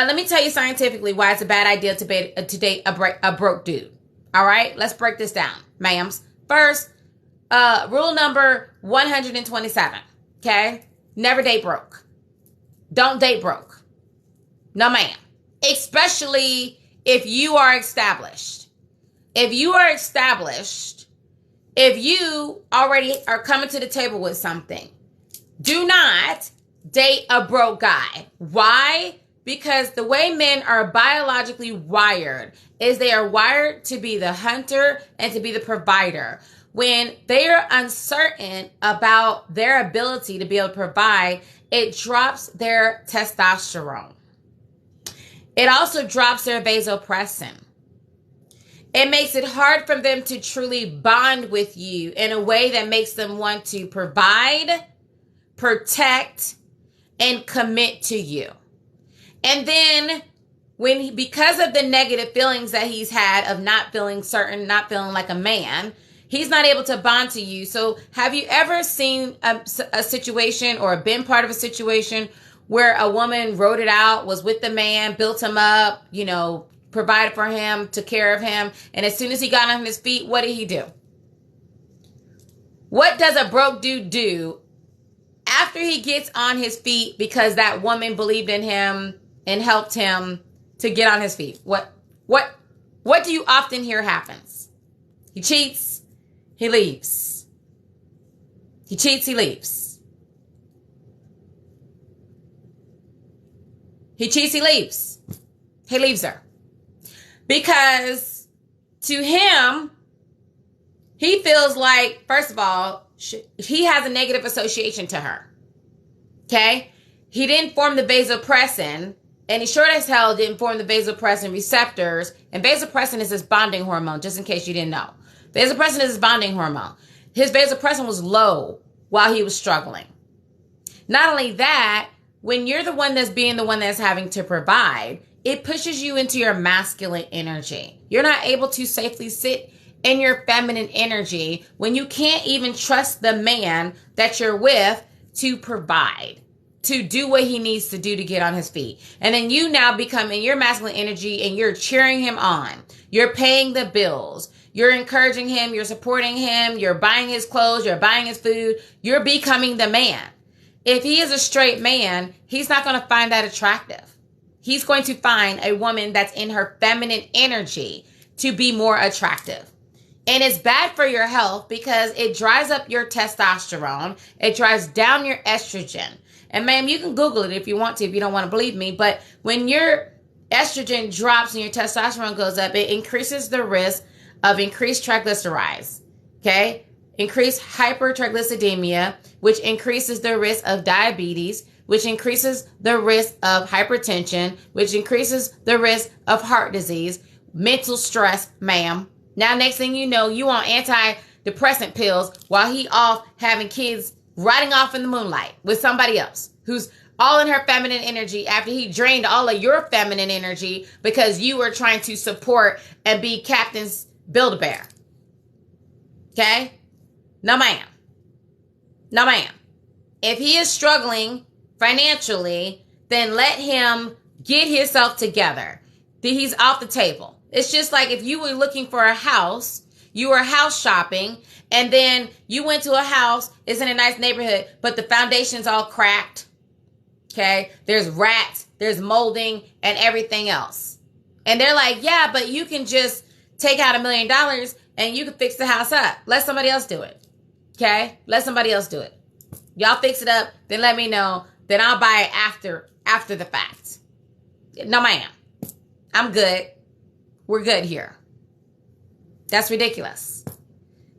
let me tell you scientifically why it's a bad idea to date a broke dude. All right, let's break this down, ma'ams. First, rule number 127. Okay, never date broke. Don't date broke. No, ma'am. Especially if you are established. If you are established, if you already are coming to the table with something, do not date a broke guy. Why? Because the way men are biologically wired is they are wired to be the hunter and to be the provider. When they are uncertain about their ability to be able to provide, it drops their testosterone. It also drops their vasopressin. It makes it hard for them to truly bond with you in a way that makes them want to provide, protect, and commit to you. And then because of the negative feelings that he's had of not feeling certain, not feeling like a man, he's not able to bond to you. So have you ever seen a situation or been part of a situation where a woman wrote it out, was with the man, built him up, provided for him, took care of him, and as soon as he got on his feet, what did he do? What does a broke dude do after he gets on his feet because that woman believed in him and helped him to get on his feet? What do you often hear happens? He cheats, he leaves. He cheats, he leaves. He cheats, he leaves. He leaves her. Because to him, he feels like, first of all, he has a negative association to her. Okay? He didn't form the vasopressin, and he sure as hell didn't form the vasopressin receptors. And vasopressin is his bonding hormone, just in case you didn't know. Vasopressin is his bonding hormone. His vasopressin was low while he was struggling. Not only that, when you're the one that's being the one that's having to provide, it pushes you into your masculine energy. You're not able to safely sit in your feminine energy when you can't even trust the man that you're with to provide, to do what he needs to do to get on his feet. And then you now become in your masculine energy and you're cheering him on. You're paying the bills. You're encouraging him. You're supporting him. You're buying his clothes. You're buying his food. You're becoming the man. If he is a straight man, he's not going to find that attractive. He's going to find a woman that's in her feminine energy to be more attractive. And it's bad for your health because it dries up your testosterone. It drives down your estrogen. And ma'am, you can Google it if you want to, if you don't want to believe me. But when your estrogen drops and your testosterone goes up, it increases the risk of increased triglycerides. Okay? Increased hypertriglyceridemia, which increases the risk of diabetes, which increases the risk of hypertension, which increases the risk of heart disease, mental stress, ma'am. Now, next thing you know, you on antidepressant pills while he off having kids riding off in the moonlight with somebody else who's all in her feminine energy after he drained all of your feminine energy because you were trying to support and be Captain's Build-A-Bear. Okay? No, ma'am. No, ma'am. If he is struggling financially, then let him get himself together. He's off the table. It's just like if you were looking for a house, you were house shopping, and then you went to a house, it's in a nice neighborhood, but the foundation's all cracked. Okay? There's rats, there's molding, and everything else. And they're like, yeah, but you can just take out $1 million and you can fix the house up. Let somebody else do it. Okay? Let somebody else do it. Y'all fix it up, then let me know. Then I'll buy it after the fact. No, ma'am. I'm good. We're good here. That's ridiculous.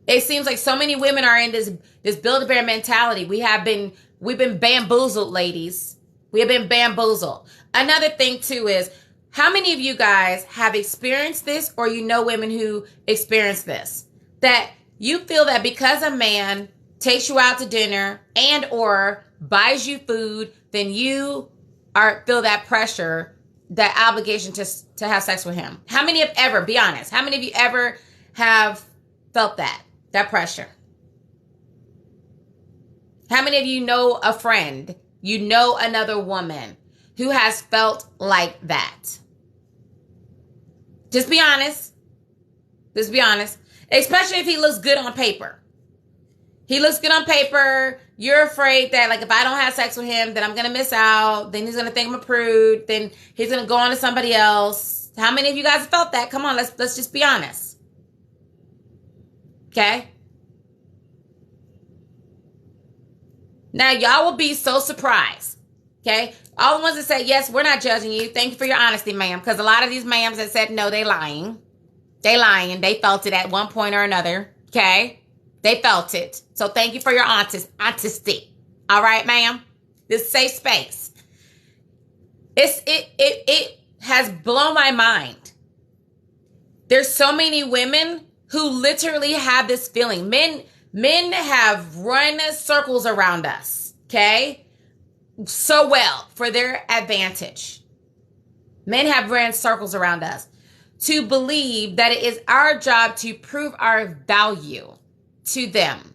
It seems like so many women are in this Build-A-Bear mentality. We've been bamboozled, ladies. We have been bamboozled. Another thing too is, how many of you guys have experienced this, or you know women who experience this? That you feel that because a man takes you out to dinner and or buys you food, then you feel that pressure, that obligation to have sex with him. How many have ever, be honest, how many of you ever have felt that pressure? How many of you know a friend, you know another woman who has felt like that? Just be honest. Just be honest. Especially if he looks good on paper. He looks good on paper. You're afraid that, like, if I don't have sex with him, then I'm going to miss out. Then he's going to think I'm a prude. Then he's going to go on to somebody else. How many of you guys have felt that? Come on, let's just be honest. Okay? Now, y'all will be so surprised. Okay? All the ones that say, yes, we're not judging you. Thank you for your honesty, ma'am. Because a lot of these ma'ams that said no, they lying. They lying. They felt it at one point or another. Okay? They felt it. So thank you for your honesty. All right, ma'am? This safe space. It has blown my mind. There's so many women who literally have this feeling. Men have run circles around us, okay? So well for their advantage. Men have ran circles around us to believe that it is our job to prove our value to them.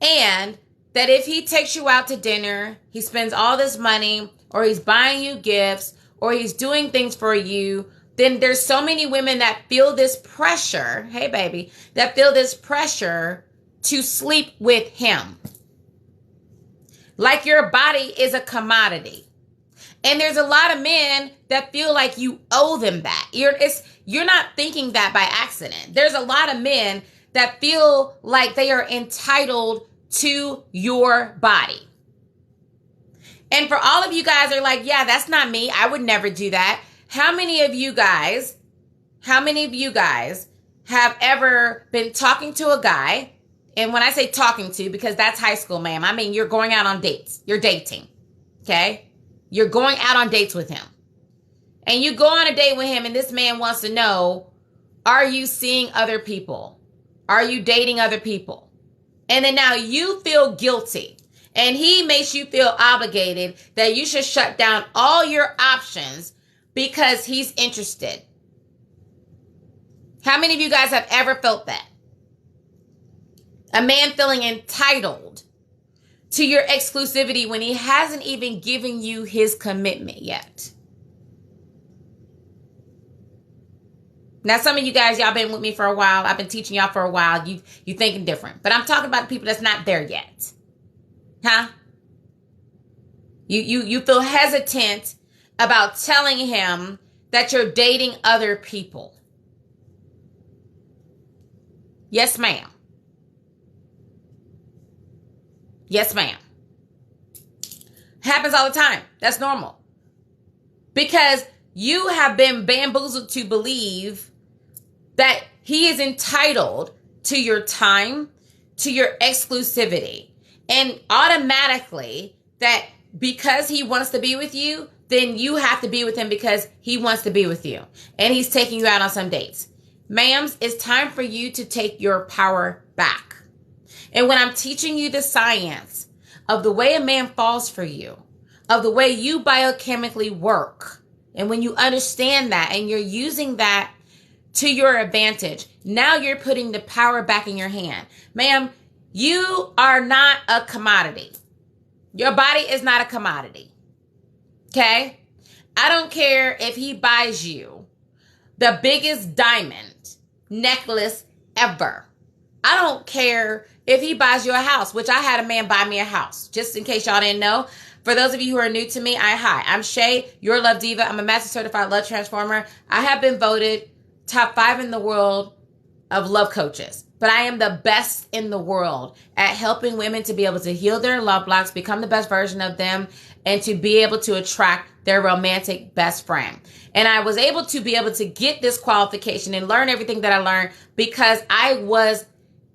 And that if he takes you out to dinner, he spends all this money, or he's buying you gifts, or he's doing things for you, then there's so many women that feel this pressure, hey baby, that feel this pressure to sleep with him. Like your body is a commodity. And there's a lot of men that feel like you owe them that. You're not thinking that by accident. There's a lot of men that feel like they are entitled to your body. And for all of you guys are like, yeah, that's not me. I would never do that. How many of you guys have ever been talking to a guy? And when I say talking to, because that's high school, ma'am, I mean, you're going out on dates. You're dating. Okay? You're going out on dates with him. And you go on a date with him and this man wants to know, are you seeing other people? Are you dating other people? And then now you feel guilty. And he makes you feel obligated that you should shut down all your options because he's interested. How many of you guys have ever felt that? A man feeling entitled to your exclusivity when he hasn't even given you his commitment yet. Now, some of you guys, y'all been with me for a while. I've been teaching y'all for a while. You thinking different. But I'm talking about the people that's not there yet. Huh? You feel hesitant about telling him that you're dating other people. Yes, ma'am. Yes, ma'am. Happens all the time. That's normal. Because you have been bamboozled to believe that he is entitled to your time, to your exclusivity. And automatically that because he wants to be with you, then you have to be with him because he wants to be with you. And he's taking you out on some dates. Ma'ams, it's time for you to take your power back. And when I'm teaching you the science of the way a man falls for you, of the way you biochemically work, and when you understand that and you're using that to your advantage, now you're putting the power back in your hand. Ma'am, you are not a commodity. Your body is not a commodity. Okay? I don't care if he buys you the biggest diamond necklace ever. I don't care if he buys you a house, which I had a man buy me a house, just in case y'all didn't know. For those of you who are new to me, I'm Shay, your Love Diva. I'm a Master Certified Love Transformer. I have been voted top 5 in the world of love coaches. But I am the best in the world at helping women to be able to heal their love blocks, become the best version of them, and to be able to attract their romantic best friend. And I was able to be able to get this qualification and learn everything that I learned because I was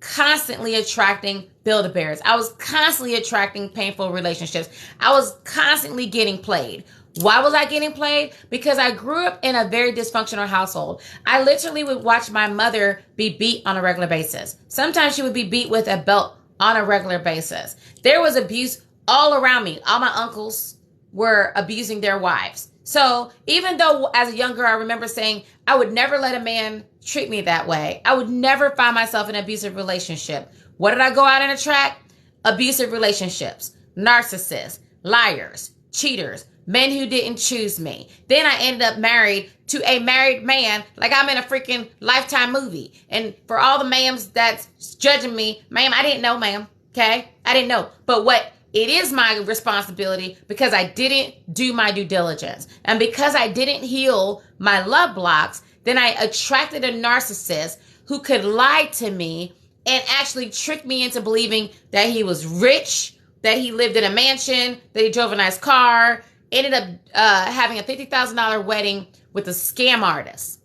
constantly attracting Build-A-Bears. I was constantly attracting painful relationships. I was constantly getting played. Why was I getting played? Because I grew up in a very dysfunctional household. I literally would watch my mother be beat on a regular basis. Sometimes she would be beat with a belt on a regular basis. There was abuse all around me. All my uncles were abusing their wives. So even though as a young girl, I remember saying, I would never let a man treat me that way. I would never find myself in an abusive relationship. What did I go out and attract? Abusive relationships, narcissists, liars, cheaters, men who didn't choose me. Then I ended up married to a married man, like I'm in a freaking Lifetime movie. And for all the ma'ams that's judging me, ma'am, I didn't know, ma'am. Okay? I didn't know. But what it is my responsibility, because I didn't do my due diligence. And because I didn't heal my love blocks, then I attracted a narcissist who could lie to me and actually trick me into believing that he was rich, that he lived in a mansion, that he drove a nice car, ended up having a $50,000 wedding with a scam artist.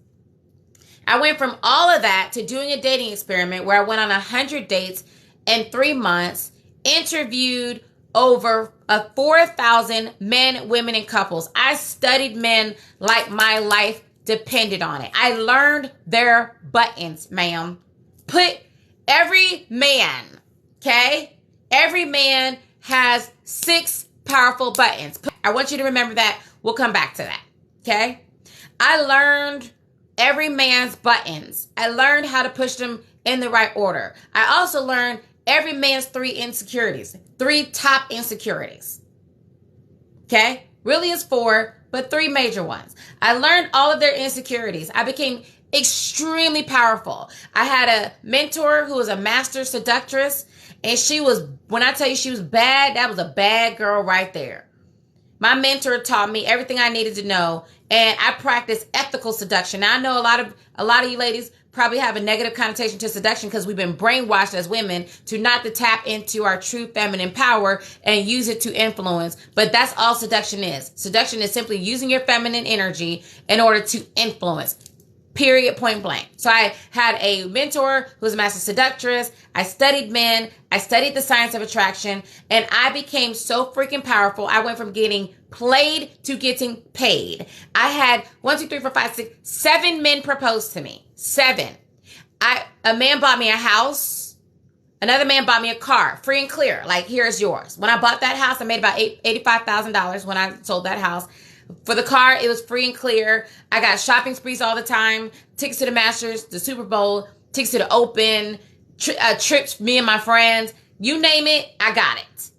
I went from all of that to doing a dating experiment where I went on 100 dates in 3 months, interviewed over 4,000 men, women, and couples. I studied men like my life depended on it. I learned their buttons, ma'am. Put every man, okay? Every man has 6 powerful buttons. I want you to remember that. We'll come back to that, okay? I learned every man's buttons. I learned how to push them in the right order. I also learned every man's 3 insecurities, 3 top insecurities, okay? Really is 4, but 3 major ones. I learned all of their insecurities. I became extremely powerful. I had a mentor who was a master seductress, and she was, when I tell you she was bad, that was a bad girl right there. My mentor taught me everything I needed to know, and I practiced ethical seduction. Now, I know a lot of you ladies probably have a negative connotation to seduction because we've been brainwashed as women to not to tap into our true feminine power and use it to influence. But that's all seduction is. Seduction is simply using your feminine energy in order to influence. Period, point blank. So I had a mentor who was a master seductress. I studied men. I studied the science of attraction. And I became so freaking powerful. I went from getting played to getting paid. I had 7 men propose to me. 7. A man bought me a house. Another man bought me a car, free and clear. Like, here's yours. When I bought that house, I made about $85,000 when I sold that house. For the car, it was free and clear. I got shopping sprees all the time. Tickets to the Masters, the Super Bowl, tickets to the Open, trips, me and my friends. You name it, I got it.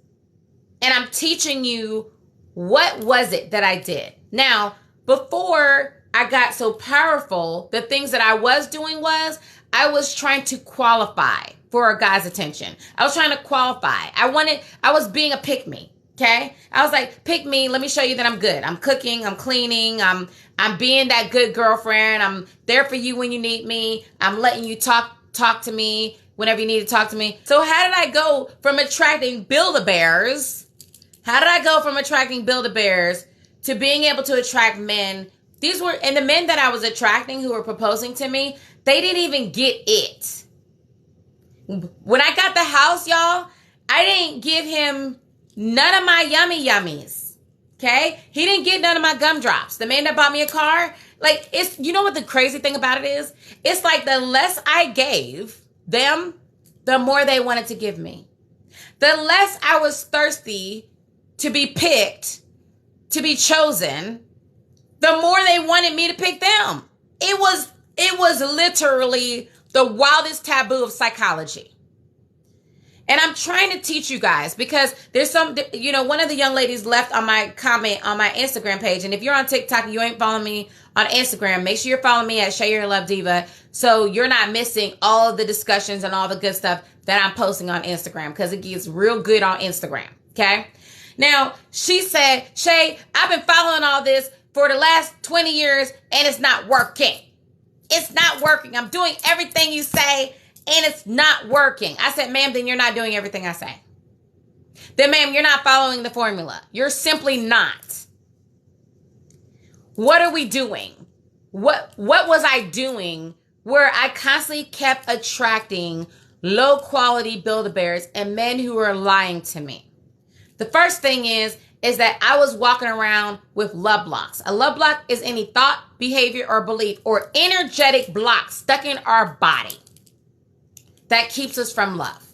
And I'm teaching you what was it that I did. Now, before I got so powerful, the things that I was doing was I was trying to qualify for a guy's attention. I was trying to qualify. I was being a pick-me. Okay? I was like, pick me. Let me show you that I'm good. I'm cooking. I'm cleaning. I'm being that good girlfriend. I'm there for you when you need me. I'm letting you talk to me whenever you need to talk to me. So how did I go from attracting Build-A-Bears? How did I go from attracting Build-A-Bears to being able to attract men? And the men that I was attracting who were proposing to me, they didn't even get it. When I got the house, y'all, I didn't give him none of my yummy yummies. Okay? He didn't get none of my gumdrops. The man that bought me a car, like, it's, you know what the crazy thing about it is? It's like the less I gave them, the more they wanted to give me. The less I was thirsty to be picked, to be chosen, the more they wanted me to pick them. It was literally the wildest taboo of psychology. And I'm trying to teach you guys because there's one of the young ladies left on my comment on my Instagram page. And if you're on TikTok and you ain't following me on Instagram, make sure you're following me at Shay, Love Diva, so you're not missing all of the discussions and all the good stuff that I'm posting on Instagram, because it gets real good on Instagram. Okay. Now, she said, Shay, I've been following all this for the last 20 years and it's not working. It's not working. I'm doing everything you say and it's not working. I said, ma'am, then you're not doing everything I say. Then, ma'am, you're not following the formula. You're simply not. What are we doing? What was I doing where I constantly kept attracting low quality Build-A-Bears and men who were lying to me? The first thing is that I was walking around with love blocks. A love block is any thought, behavior, or belief or energetic block stuck in our body that keeps us from love.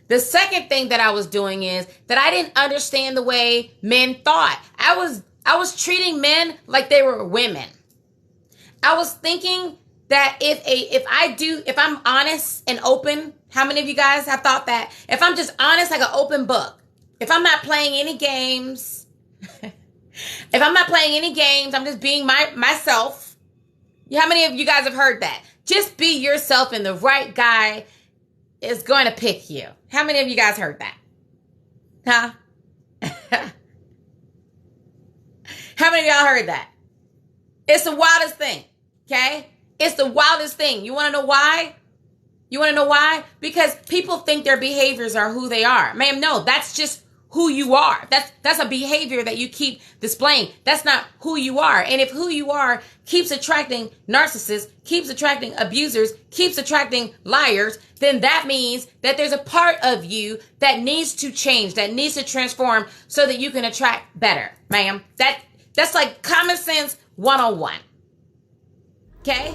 The second thing that I was doing is that I didn't understand the way men thought. I was treating men like they were women. I was thinking that if I'm honest and open, how many of you guys have thought that? If I'm just honest like an open book, if I'm not playing any games, If I'm not playing any games, I'm just being myself. How many of you guys have heard that? Just be yourself and the right guy is going to pick you. How many of you guys heard that? Huh? How many of y'all heard that? It's the wildest thing, okay? It's the wildest thing. You want to know why? You want to know why? Because people think their behaviors are who they are. Ma'am, no, that's just who you are. That's a behavior that you keep displaying. That's not who you are. And if who you are keeps attracting narcissists, keeps attracting abusers, keeps attracting liars, then that means that there's a part of you that needs to change, that needs to transform so that you can attract better, ma'am. That's like common sense 101. Okay?